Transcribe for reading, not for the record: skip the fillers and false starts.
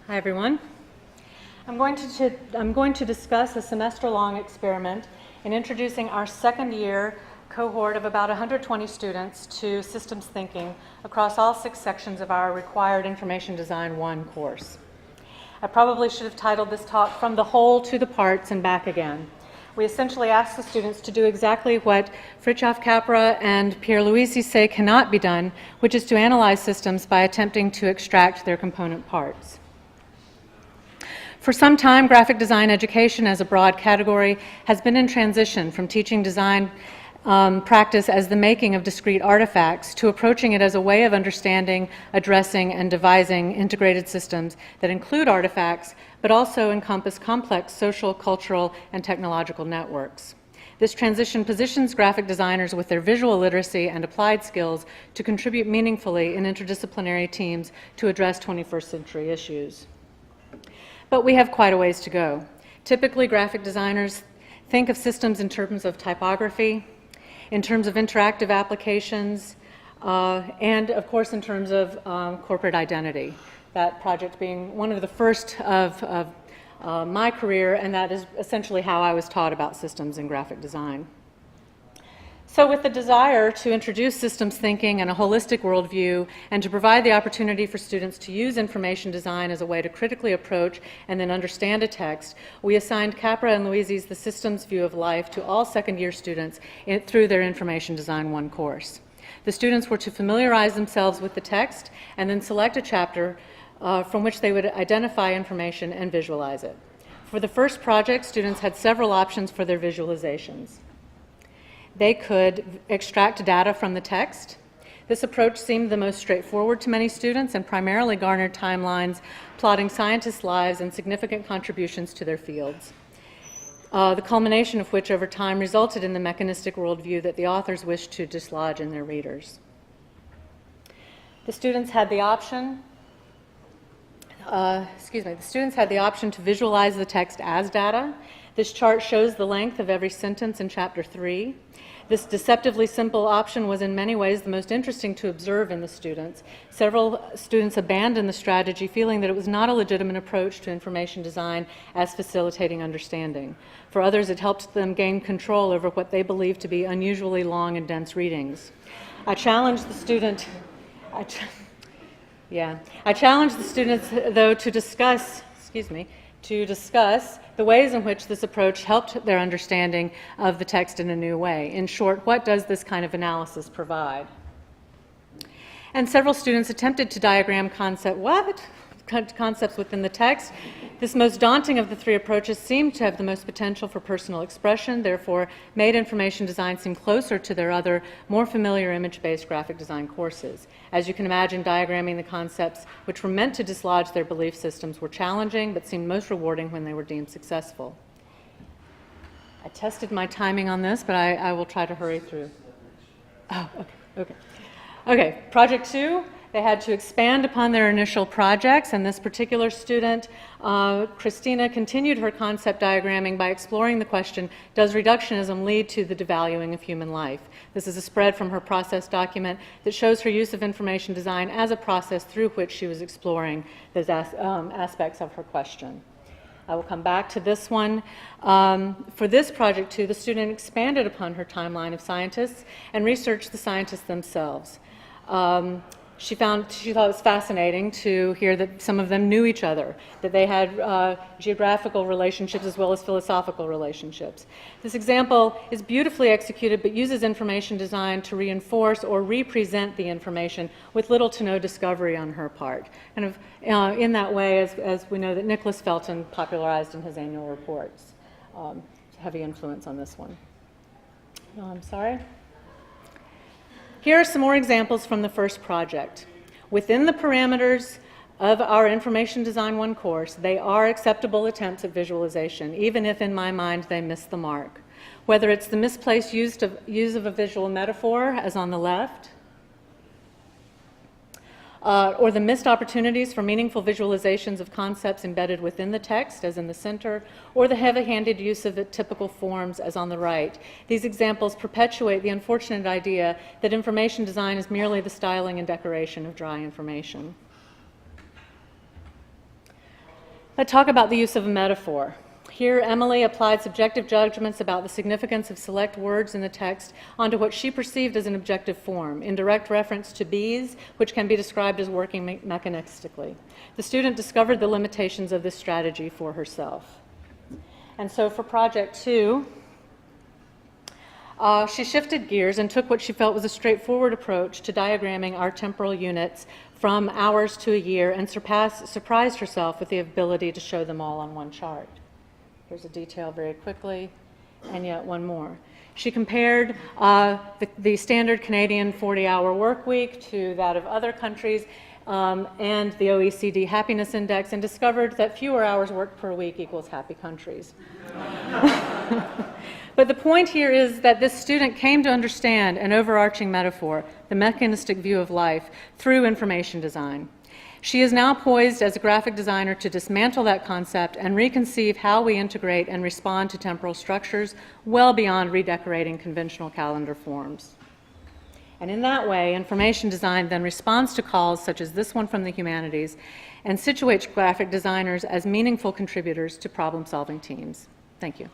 Hi, everyone. I'm going to discuss a semester-long experiment in introducing our second-year cohort of about 120 students to systems thinking across all 6 sections of our required Information Design 1 course. I probably should have titled this talk From the Whole to the Parts and Back Again. We essentially asked the students to do exactly what Fritjof Capra and Pierre Luisi say cannot be done, which is to analyze systems by attempting to extract their component parts. For some time, graphic design education as a broad category has been in transition from teaching design practice as the making of discrete artifacts to approaching it as a way of understanding, addressing, and devising integrated systems that include artifacts, but also encompass complex social, cultural, and technological networks. This transition positions graphic designers with their visual literacy and applied skills to contribute meaningfully in interdisciplinary teams to address 21st century issues. But we have quite a ways to go. Typically, graphic designers think of systems in terms of typography, in terms of interactive applications, and of course in terms of corporate identity. That project being one of the first of my career, and that is essentially how I was taught about systems in graphic design. So with the desire to introduce systems thinking and a holistic worldview, and to provide the opportunity for students to use information design as a way to critically approach and then understand a text, we assigned Capra and Luisi's The Systems View of Life to all second-year students through their Information Design 1 course. The students were to familiarize themselves with the text and then select a chapter from which they would identify information and visualize it. For the first project, students had several options for their visualizations. They could extract data from the text. This approach seemed the most straightforward to many students and primarily garnered timelines plotting scientists' lives and significant contributions to their fields, the culmination of which over time resulted in the mechanistic worldview that the authors wished to dislodge in their readers. The students had the option to visualize the text as data. This chart shows the length of every sentence in Chapter 3. This deceptively simple option was in many ways the most interesting to observe in the students. Several students abandoned the strategy, feeling that it was not a legitimate approach to information design as facilitating understanding. For others, it helped them gain control over what they believed to be unusually long and dense readings. I challenged the students, though, to discuss the ways in which this approach helped their understanding of the text in a new way. In short, what does this kind of analysis provide? And several students attempted to diagram concepts within the text. This most daunting of the 3 approaches seemed to have the most potential for personal expression, therefore made information design seem closer to their other, more familiar image-based graphic design courses. As you can imagine, diagramming the concepts which were meant to dislodge their belief systems were challenging, but seemed most rewarding when they were deemed successful. I tested my timing on this, but I will try to hurry through. Oh, okay. Okay, project 2. They had to expand upon their initial projects, and this particular student, Christina, continued her concept diagramming by exploring the question, does reductionism lead to the devaluing of human life? This is a spread from her process document that shows her use of information design as a process through which she was exploring those aspects of her question. I will come back to this one. For this project, too, the student expanded upon her timeline of scientists and researched the scientists themselves. She thought it was fascinating to hear that some of them knew each other, that they had geographical relationships as well as philosophical relationships. This example is beautifully executed but uses information design to reinforce or represent the information with little to no discovery on her part. Kind of in that way, as we know that Nicholas Felton popularized in his annual reports. Heavy influence on this one. No, I'm sorry. Here are some more examples from the first project. Within the parameters of our Information Design 1 course, they are acceptable attempts at visualization, even if in my mind they miss the mark. Whether it's the misplaced use of a visual metaphor, as on the left, or the missed opportunities for meaningful visualizations of concepts embedded within the text, as in the center, or the heavy-handed use of the typical forms, as on the right. These examples perpetuate the unfortunate idea that information design is merely the styling and decoration of dry information. Let's talk about the use of a metaphor. Here, Emily applied subjective judgments about the significance of select words in the text onto what she perceived as an objective form, in direct reference to bees, which can be described as working mechanistically. The student discovered the limitations of this strategy for herself. And so for project 2, she shifted gears and took what she felt was a straightforward approach to diagramming our temporal units from hours to a year and surprised herself with the ability to show them all on one chart. Here's a detail very quickly, and yet one more. She compared the standard Canadian 40-hour work week to that of other countries and the OECD Happiness Index, and discovered that fewer hours worked per week equals happy countries. But the point here is that this student came to understand an overarching metaphor, the mechanistic view of life, through information design. She is now poised as a graphic designer to dismantle that concept and reconceive how we integrate and respond to temporal structures well beyond redecorating conventional calendar forms. And in that way, information design then responds to calls such as this one from the humanities and situates graphic designers as meaningful contributors to problem-solving teams. Thank you.